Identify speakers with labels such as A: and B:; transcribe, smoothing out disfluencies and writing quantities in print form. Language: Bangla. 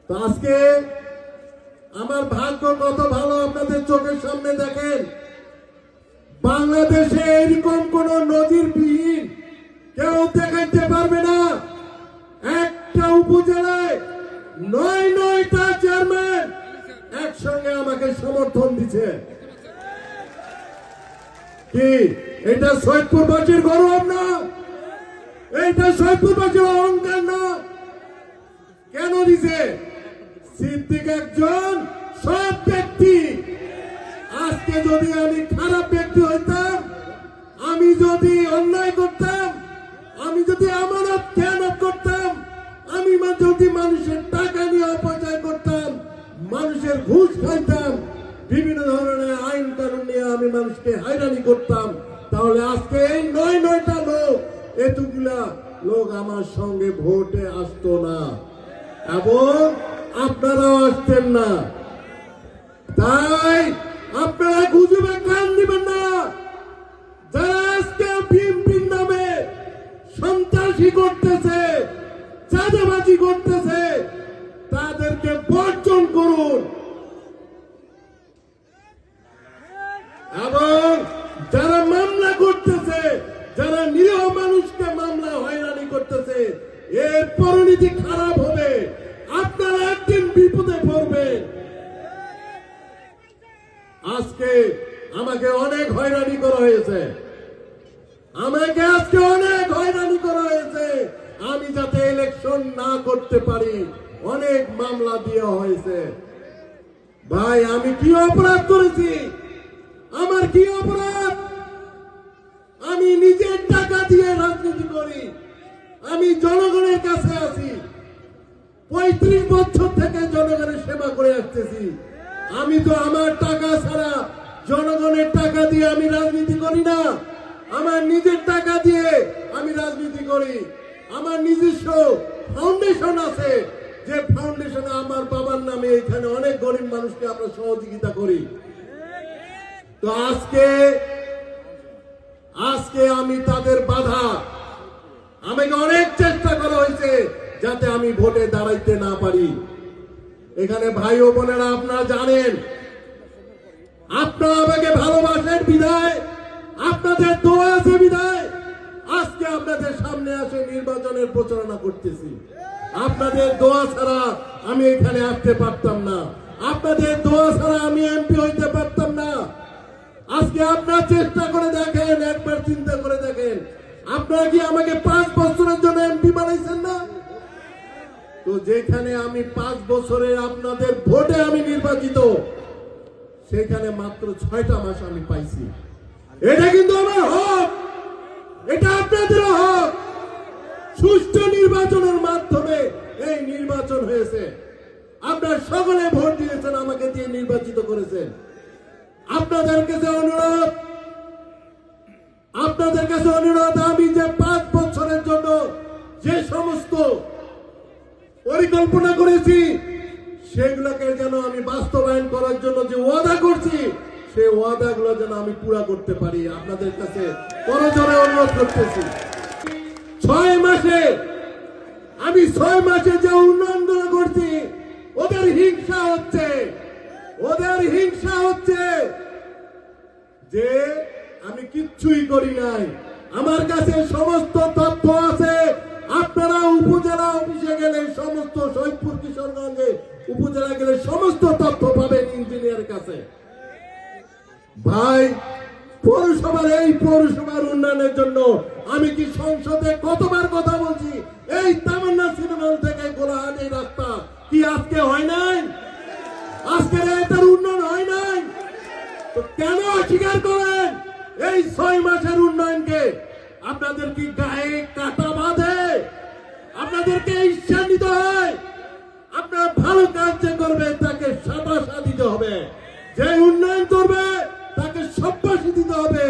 A: তো আজকে আমার ভাগ্য কত ভালো, আপনাদের চোখের সামনে দেখেন, বাংলাদেশে এরকম কোন নজিরবিহীন কেউ দেখাইতে পারবে না। একটা উপজেলায় ৯টা চেয়ারম্যান একসঙ্গে আমাকে সমর্থন দিচ্ছে। কি এটা সৈয়দপুরবাসীর গৌরব না? এইটা সৈয়দপুরবাসীর অহংকার না? কেন দিছে? সিদ্দিক একজন সৎ ব্যক্তি। আজকে যদি আমি খারাপ ব্যক্তি হইতাম, আমি যদি অন্যায় করতাম, আমি যদি আমানত খেয়ানত করতাম, আমি যদি মানুষের টাকা নিয়ে অপচয় করতাম, মানুষের ঘুষ খাইতাম, বিভিন্ন ধরনের আইন কানুন নিয়ে আমি মানুষকে হয়রানি করতাম, তাহলে আজকে এই ৯টা লোক, এতগুলা লোক আমার সঙ্গে ভোটে আসতো না এবং আপনারাও আসতেন না। তাই আপনারা গুজবে কান দিবেন না। যারা আজকে বিএনপির নামে সন্ত্রাসী করতেছে, চাঁদাবাজি করতেছে, তাদেরকে বর্জন করুন এবং যারা মামলা করতেছে, যারা নিরীহ মানুষকে মামলা হয়রানি করতেছে, এর পরিণতি খারাপ হবে। আপনারা একদিন বিপদে পড়বেন। আজকে আমাকে অনেক হয়রানি করা হয়েছে, আমাকে আজকে অনেক হয়রানি করা হয়েছে। আমি যাতে ইলেকশন না করতে পারি অনেক মামলা দেওয়া হয়েছে। ভাই আমি কি অপরাধ করেছি? আমার কি অপরাধ? আমি নিজের টাকা দিয়ে রাজনীতি করি, আমি জনগণের কাছে আছি, ৩৫ বছর থেকে জনগণের সেবা করে আসতেছি। আমি তো আমার টাকা ছাড়া, জনগণের টাকা দিয়ে আমি রাজনীতি করি না। আমার নিজের টাকা দিয়ে আমি রাজনীতি করি। আমার নিজস্ব ফাউন্ডেশন আছে, যে ফাউন্ডেশনে আমার বাবার নামে এখানে অনেক গরিব মানুষকে আমরা সহযোগিতা করি। তো আজকে আমি তাদের বাধা, আমাকে অনেক চেষ্টা করা হয়েছে যাতে আমি ভোটে দাঁড়াইতে না পারি। এখানে ভাই ও বোনেরা আপনারা জানেন, আপনারা আমাকে ভালোবাসেন বিধায়, আপনাদের দোয়া আছে বিধায় আজকে আপনাদের সামনে আসে নির্বাচনের প্রচারণা করতেছি। আপনাদের দোয়া ছাড়া আমি এখানে আসতে পারতাম না, আপনাদের দোয়া ছাড়া আমি এমপি হইতে পারতাম না। আজকে আপনারা চেষ্টা করে দেখেন, একবার চিন্তা করে দেখেন, আপনারা কি আমাকে 5 বছরের জন্য এমপি বানাইছেন না? তো যেখানে আমি 5 বছরের আপনাদের ভোটে আমি নির্বাচিত, সেখানে মাত্র 6টা মাস আমি পাইছি। এটা কিন্তু আমার হক, এটা আপনাদের হক। সুষ্ঠু নির্বাচনের মাধ্যমে এই নির্বাচন হয়েছে। আপনারা সকলে ভোট দিয়েছেন, আমাকে দিয়ে নির্বাচিত করেছেন। আপনাদের কাছে অনুরোধ, আমি যে 5 বছরের জন্য যে সমস্ত পরিকল্পনা করেছি, সেগুলোকে যেন আমি বাস্তবায়ন করার জন্য যে ওয়াদা করছি, সেই ওয়াদাগুলো যেন আমি পুরা করতে পারি, আপনাদের কাছে করজোড়ে অনুরোধ করতেছি। 6 মাসে যে উন্নয়নগুলো করছি, ওদের হিংসা হচ্ছে যে আমি কিচ্ছুই করি নাই। আমার কাছে সমস্ত তথ্য আছে। আপনারা উপজেলা অফিসে গেলে, সমস্ত সৈয়দপুর কিশোরগঞ্জে উপজেলা গেলে সমস্ত তথ্য পাবেন ইঞ্জিনিয়ারের কাছে। ভাই এই পৌরসভার উন্নয়নের জন্য আমি কি সংসদে কতবার কথা বলছি? এই তামান্না সিনেমা হল থেকে গোলাহাট এই রাস্তা কি আজকে হয় নাই? আজকে এটার উন্নয়ন হয় নাই? তো কেন অস্বীকার করেন এই 6 মাসের উন্নয়নকে? আপনাদের কি গায়ে কাটা বাঁধে? আপনাদেরকে ঈর্ষা নিতে হয়? আপনারা ভালো কাজ যে করবে তাকে সাবাসী দিতে হবে, যে উন্নয়ন করবে তাকে সব্বাসী দিতে হবে।